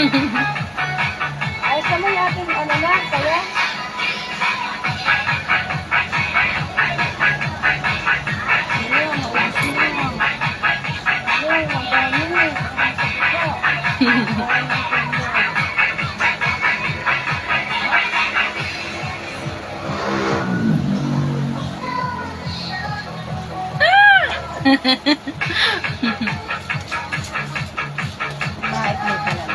Ayos naman natin, ano na, kaya? Bakit mo pala?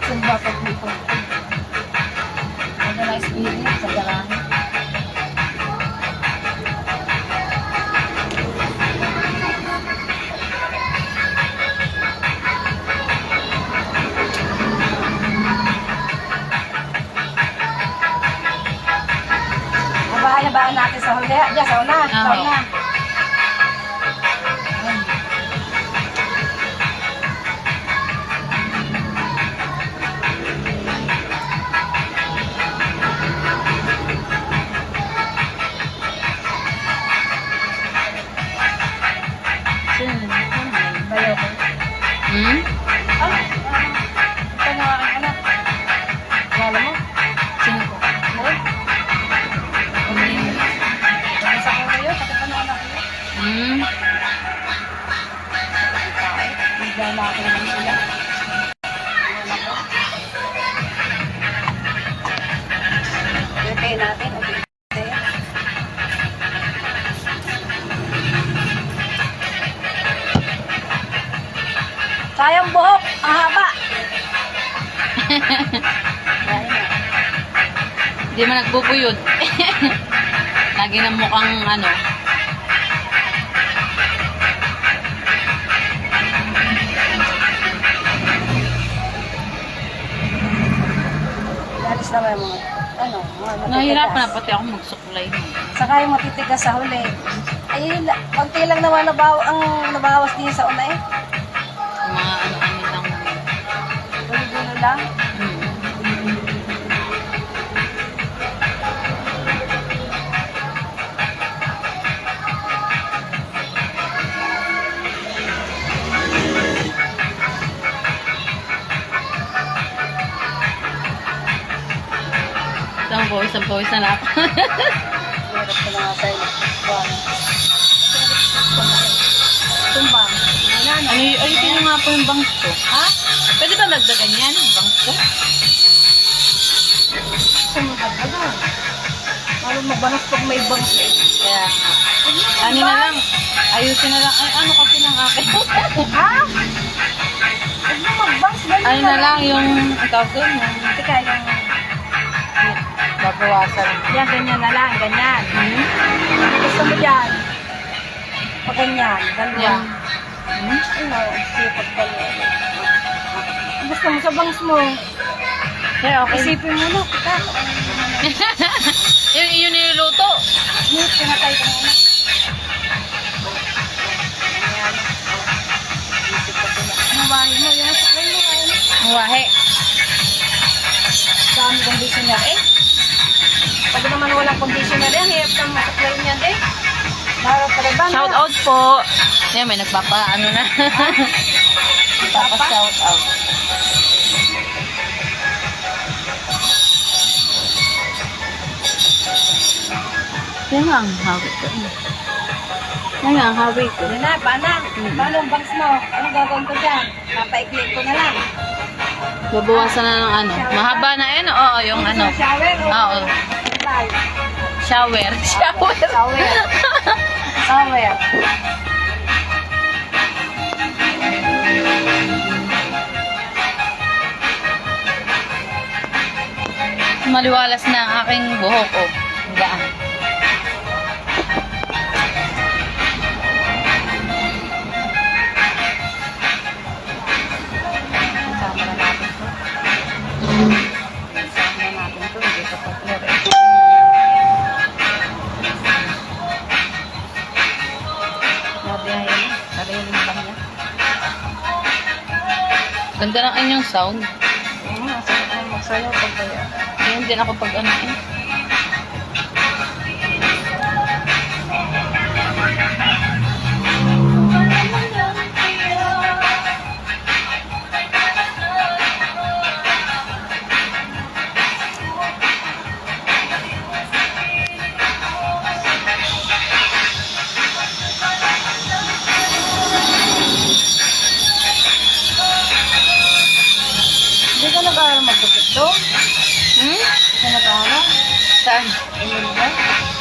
Sumba pag dito. Ano na experience sa garahe? Nabaan natin sa huli. Diyan, sa una. Sa una. Bayaw ko. Hmm? Ah, ito na aking anak. Wala mo? Sino ko? Sa ko kayo, pati pa na anak ko. Hmm? Nagdala ko naman sila. Anak ko. Pwede natin. Okay. Sayang buhok, ang haba. Hindi man nagbubuyod. Lagi na mukhang ano. Alis naman yung mga, ano, mga matitigas. Nahihirapan na pati ako magsuklay. Saka yung matitigas sa huli. Ay, konti lang naman ang nabawas din sa una eh. Mga ano-ano lang. Dulo-dulo lang. Hmm. Isang pawis na lahat. Meron ko na nga sa'yo. Tumbang. Ayusin nyo nga po yung bangs ko. Ha? Pwede ba nagdagan yan, yung bangs ko? Sumagad ka doon. Malo mabanas pag may bangs eh. Kaya nga. Ano na lang, ayusin na lang. Ay, ano kasi ng akin? Ha? Huwag mo mag-bangs. Ano na lang yung, ang tawag doon, yung Teka, yung... babawasan. Yan, ganyan na lang. Ganyan. Gusto mo dyan. Pag ganyan. Dalawa. Yan. Hmm? Ano? Sipag dalawa. Gusto mo sa bangs mo. Kaya okay. Isipin mo na. Teka. Yun niluluto. Mute, pinatay ko muna. Ayan. Isip ko sila. Ano ba yun mo? Yan, sakay mo. Wahe. Dami conditioner eh. Pag naman walang conditioner eh, hirap na masuklay niya eh. Marap pa rin ba? Shout out po. Yan, may nagpapa, ano na. Nagpapa shout out. Yan nga ang hawik ko. Yan nga ang hawik ko. Yan na, paano? Paano ang bangs mo? Anong gagawin ko dyan? Papaiklik ko na lang. Babawasan na ng ano. Mahaba na yun. Oo, yung ano. Shower? Oo. Bye. Shower. Shower. Shower. Shower. Maliwalas na ang aking buhok. Oh. Ang gaan. Sama na natin to. Sama na natin to. Hindi ka pa clear eh. Nabiyahin na. Sarili lang niya. Ganda ng inyong sound. Masarap na magsayaw pag kaya. Ngayon din ako pag ano eh.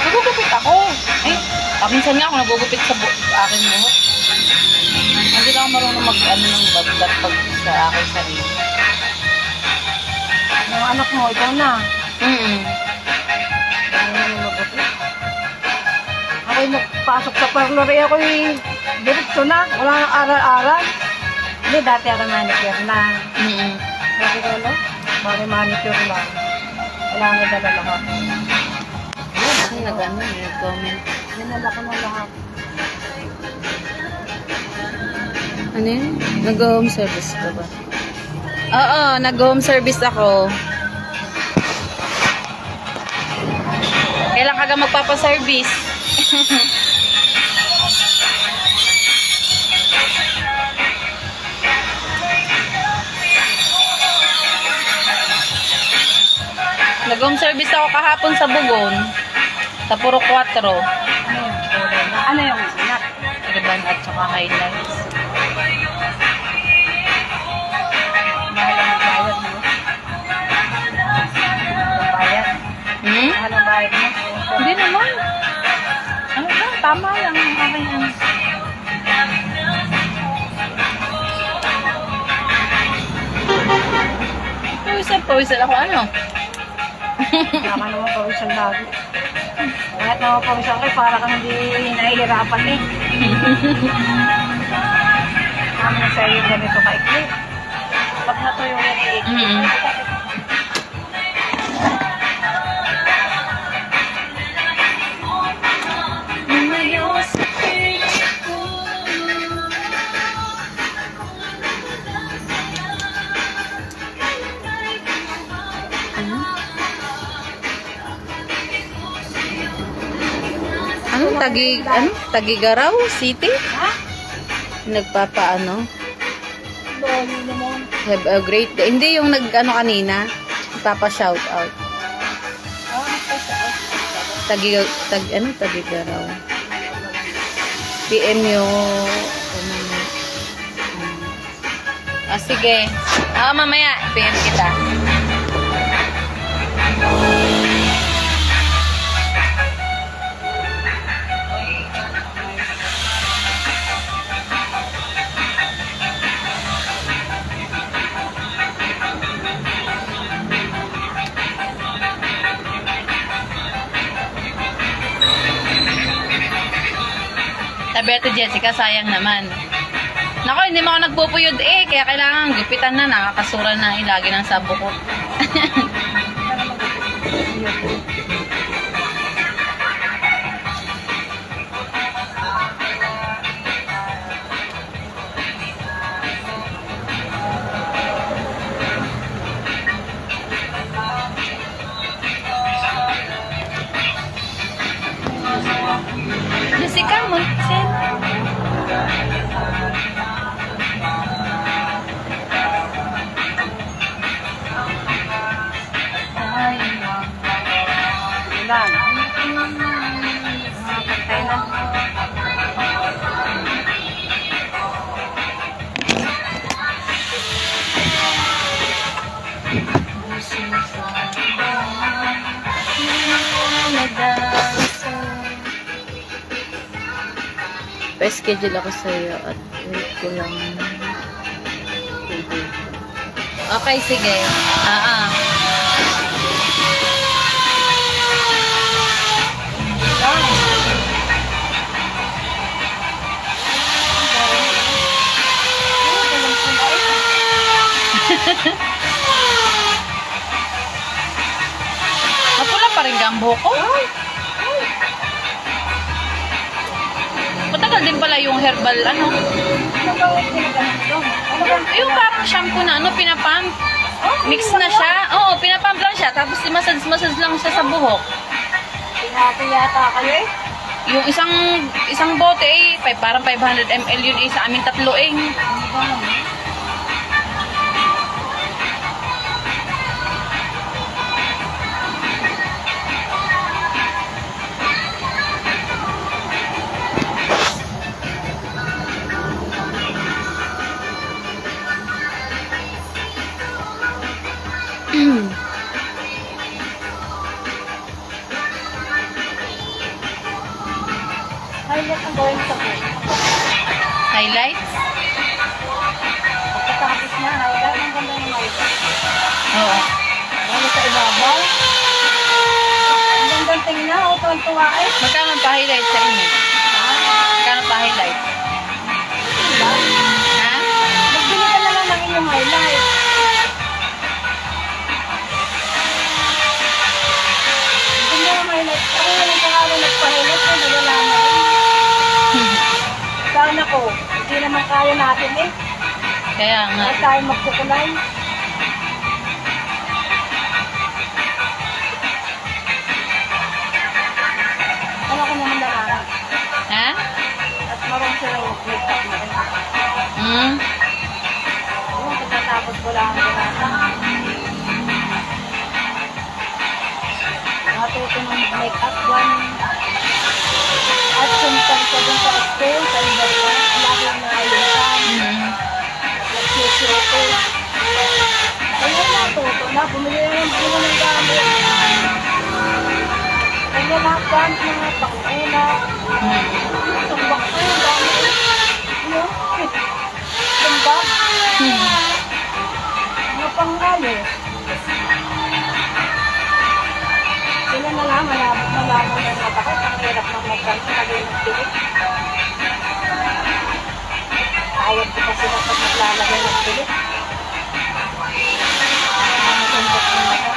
Nagugupit ako. Eh, minsan nga ako nagugupit sa akin mo. Hindi na ako marunong mag-ano ng bagdat pag sa akin sarili. Yung anak mo, ikaw na. Mm. Ano na yung mabuti? Ako'y nagpasok sa parlor, eh, ako'y diretso na. Wala nang aral-aral. Hindi, dati ako manicure na. Mm. Dati ko, no? Bari manicure lang. Kailangan na dala lahat. Kasi nag-ano, nag-comment. Dinala ko na lahat. Ano yun? Nag-home service ka ba? Oo, nag-home service ako. Kailan ka ga magpapaservice? Nag-home service ako kahapon sa Bugon. Sa Puro 4. Ano yung kulay na? Ano yung anak? Ribbon at saka highlights. Mahal ang bayad mo. Ang bayad. Hmm? Mahal ang bayad mo. Hindi naman. Ano lang, tama lang ang aking ano. Pawisan ako ano? Wala ka naman pawisan lagi. Kahit naman pawisan kayo, para ka hindi nahihirapan eh. Kami na sa'yo ganito kaikli. Pag natuyo yan eh. Mm-hmm. Tagigaraw City? Ha? Nagpapaano? Dali naman. Have a great day. Hindi yung nag-ano kanina. Nagpapa-shout out. Tagigaraw. PM yung... sige. Mamaya. PM kita. Sabi ito Jessica, sayang naman. Nako, hindi mo ako nagpupuyod eh. Kaya kailangan gupitan na. Nakakasura na ilagi ng sabukot. Jessica, Monsen. Ilan? Pagtay na. Pa-schedule ako sa'yo at wait ko lang. Okay, sige. Napula pa rin gambo ko. Matagal din pala yung herbal, ano? Yung parang shampoo na, pinapump. Mix na siya. Oo, pinapump lang siya. Tapos massage lang siya sa buhok. Pinati yata kayo eh. Yung isang bote parang 500 ml yun sa amin tatlo eh. highlight ang gawin sa buhok. Highlights? Pagkatapos na, highlight. Ang ganda ng highlight. Oo. Ano sa ibabaw? Ang gandang tingnan. O, tuwan-tuwa eh. Magkano pa-highlight sa inyo? Magkano pa-highlight? Diba? Ha? Magbili ka na lang ng inyong highlight. Hindi mo ang highlight. Ako yung pangalan nagpa-highlight na nawala na rin. Sana ko, hindi naman kaya natin eh. Kaya nga. Huwag tayo magkukulay. Ano ko naman lang Ha? at marunong sila yung make-up na rin. Hmm? Oo, pagkatapos ko lang ang ginata. Natuto ng make-up one. At sumpan ko dun sa school, sa iba lagi yung naayusan. Hmm. Nagsusuko. Kaya natuto na, bumili na ng bunga ng gamit. Kanya lahat gamit mga panguna. Tumbak ko yung gamit. Ano? Tumbak. Mga pangalis. Sila na lang, malabot ng mata ko. Ang hirap ng magkano, lagay ng pilit. Ayad ko pa sila pag naglalagay ng pilit. Tumbak ng mata.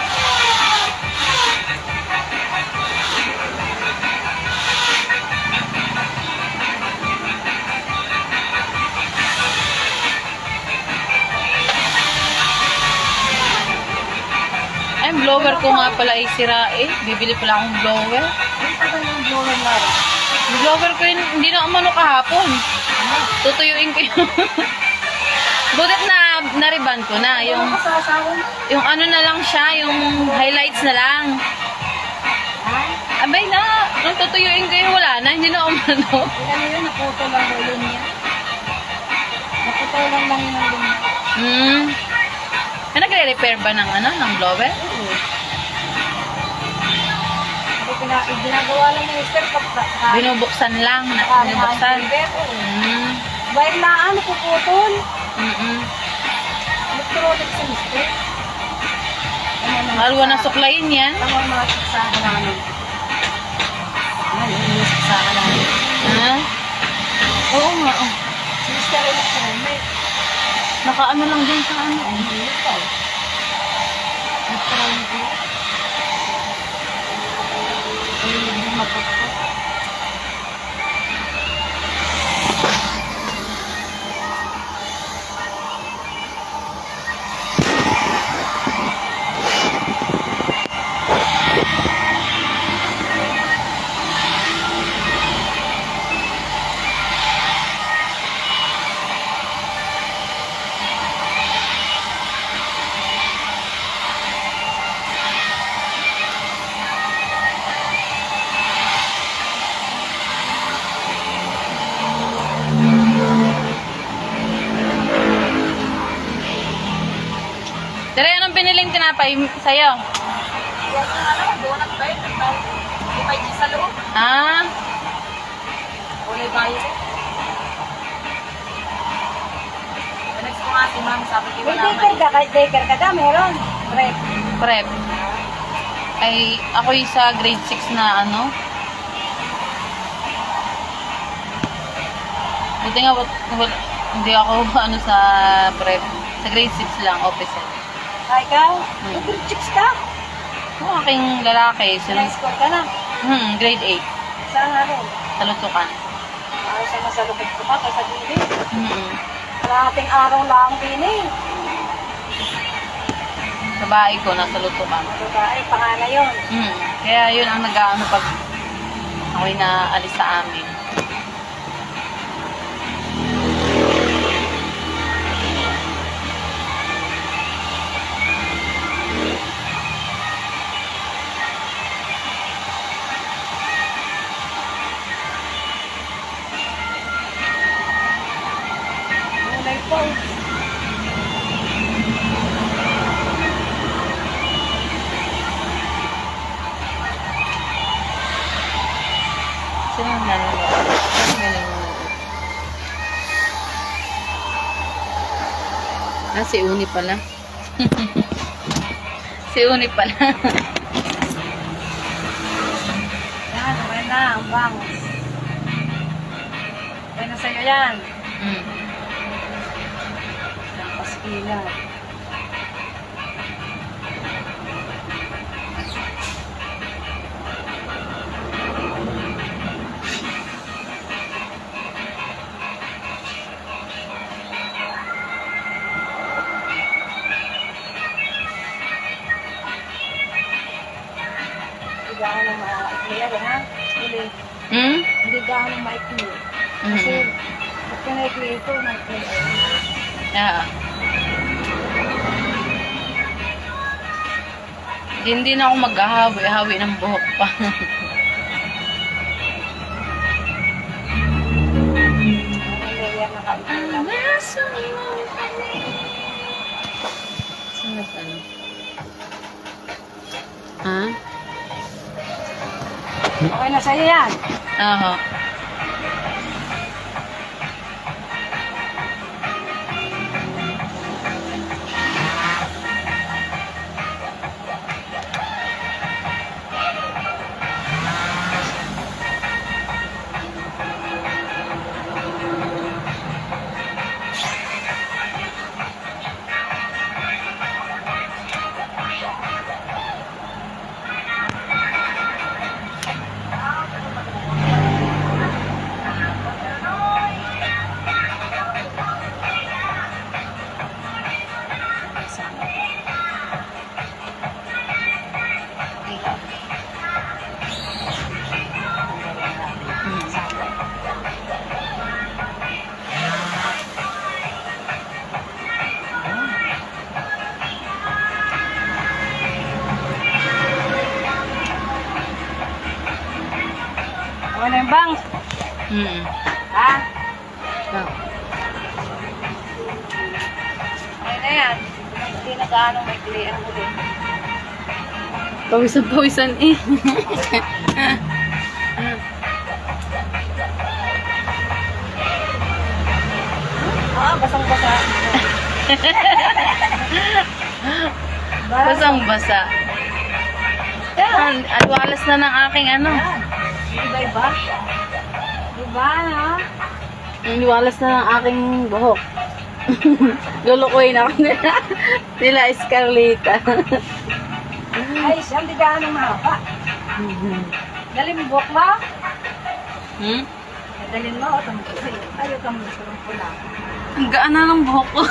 Ay, blower ko nga pala ay sira eh. Bibili pala akong blower. Ang tagal ng blower na rin. Yung blower ko yun, hindi na umano kahapon. Tutuyuin ko yun. Butit na nariban ko na. Yung kasasawa mo. Yung ano na lang siya, yung highlights na lang. Ha? Abay na, nung tutuyuin ko yun, wala na. Hindi na umano. Ano yun? Naputo lang yung linya. Naputo lang lang yun ang linya. Hmm. Ay, nagre-repair ba ng ano, ng blower? Oo. Ginagawa lang yung step kapag Binubuksan lang. Binubuksan. Hmm. Bayan na ano, puputol. Mm-mm. Electronic sa mister. Alwa na suklayin yan. Tama mga saksakan namin. Ano, yung saksakan namin. Ha? Oo nga. Oh. Si mister electronic. Nakaano lang din sa ano. Ano yun ito? Electronic yun. Ayun yung magpapapot. Tere, anong biniling tinapay sa'yo? Yan yung ano, donut ba yun? May 5G sa loob. Ah? Kulay bayo eh. Next ko nga si ma'am, sabi ko wala man. Baker ka da, meron. Prep. Prep. Ay, ako'y sa grade 6 na ano. Buti nga, hindi ako ano sa prep. Sa grade 6 lang, officer. Ay ka? Good chicks ka? Yung aking lalaki, High school ka na. grade 8. Saan nga rin? Sa Lutukan. Para sa masalubog ko pa, sa gili. Kalahating araw lang din eh. Sa bahay ko, nasa Lutukan. Babae, panganay yun. Kaya yun ang nag-ano pag ako'y naalis sa amin. Mulay po. Sino ang nanonood? Ah, si Uni pala. Si Uni pala. Yan, okay na. Ang bangus. Okay na sa'yo yan. Mm. Ang paskilan. Hindi gano'n ng maikli yan, ha? Hindi. Hmm? Hindi gano'n ng maikli. Kasi, pag pinaikli ito, maikli. Ah. Hindi na ako maghahawi-hawi ng buhok pa. Hindi yan nakaikli lang. Sunod ano? Ha? Okay na sa'yo yan. Oo. Okay na yung bangs. Hmm. Ha? Oh. Okay na yan. Hindi na gano'ng maikli ang huli. Pawisan-pawisan eh. Basang-basa. Basang-basa. Yan, aliwalas na ng aking ano. Yan. Iba-iba. Diba, ha? Aliwalas na ng aking buhok. Lulukoy na ako nila Scarlita. Ay, siyang di gano'ng mahaba. Dali mo buhok mo? Hmm? Dalhin mo, o tampo sa'yo. Ayaw ka mo sa pula. Ang gaan na ng buhok ko.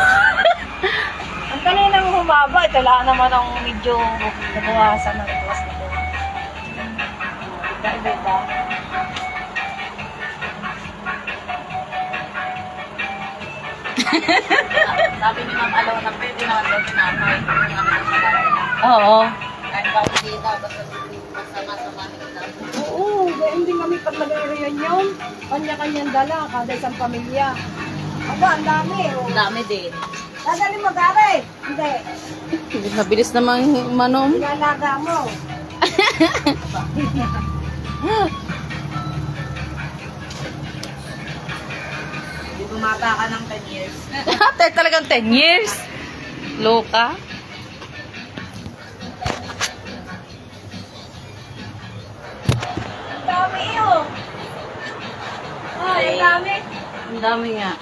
Ang kaninang humaba, ito lang naman ang medyo nabawasan ng tuwas na buhok. Iba-iba. Sabi ni Ma'am Alaw na pwede naman daw tinapay. Oo. Kahit ba hindi daw, basta masama-sama nila. Oo, hindi kami pag nag-reunion, kanya-kanyang dala, kada isang pamilya. Aba, ang dami. Oh. Dami din. Dadali mo, gari. Hindi. Mabilis namang manom. Ilalaga mo. Hindi bumata ka ng 10 years. Ate, talagang 10 years. Loka. Ang dami, oh. Ay, ang dami. Ang dami nga.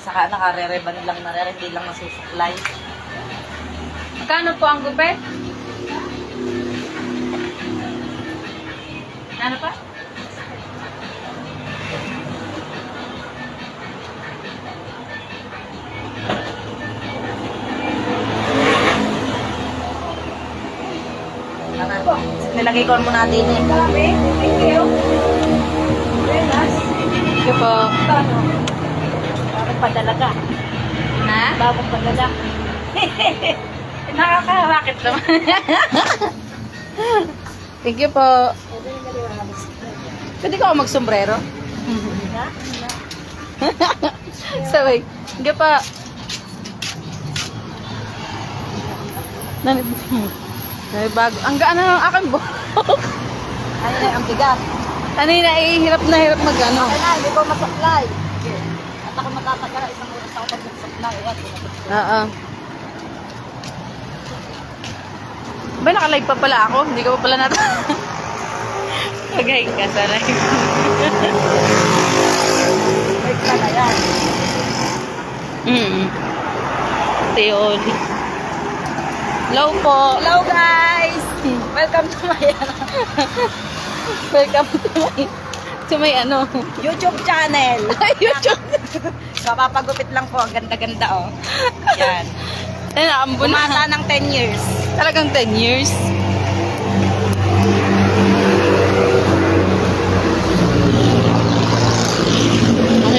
Saka nakare-reban lang na hindi lang nasusuklay. Magkano po ang gupit? Ano pa? Nilagay ko muna natin eh. Ang dami. Thank you. Very nice. Thank you po. Ano? Bagong padalaga. Na? Bagong padala. Nakakarakit naman. Thank you po. Pwede ko ako magsombrero? Sabay. Thank you po. Bago. Ang gaan na ng aking buhok. Ano na ang bigat? Kanina hirap na hirap mag ano. Ay na, hindi ko masuklay. At ako matatagal isang oras ako pag nagsuklay. Oo. Ba, naka-live pa pala ako? Hindi ka pa pala natin. Okay, ka sa live. Wait ka na yan. Teoli. Hello po. Hello guys! Welcome to my Welcome to my ano. YouTube channel. YouTube. Mapapagupit lang po. Ang ganda-ganda oh. Yan. Ano, Bumata ng 10 years. Talagang 10 years.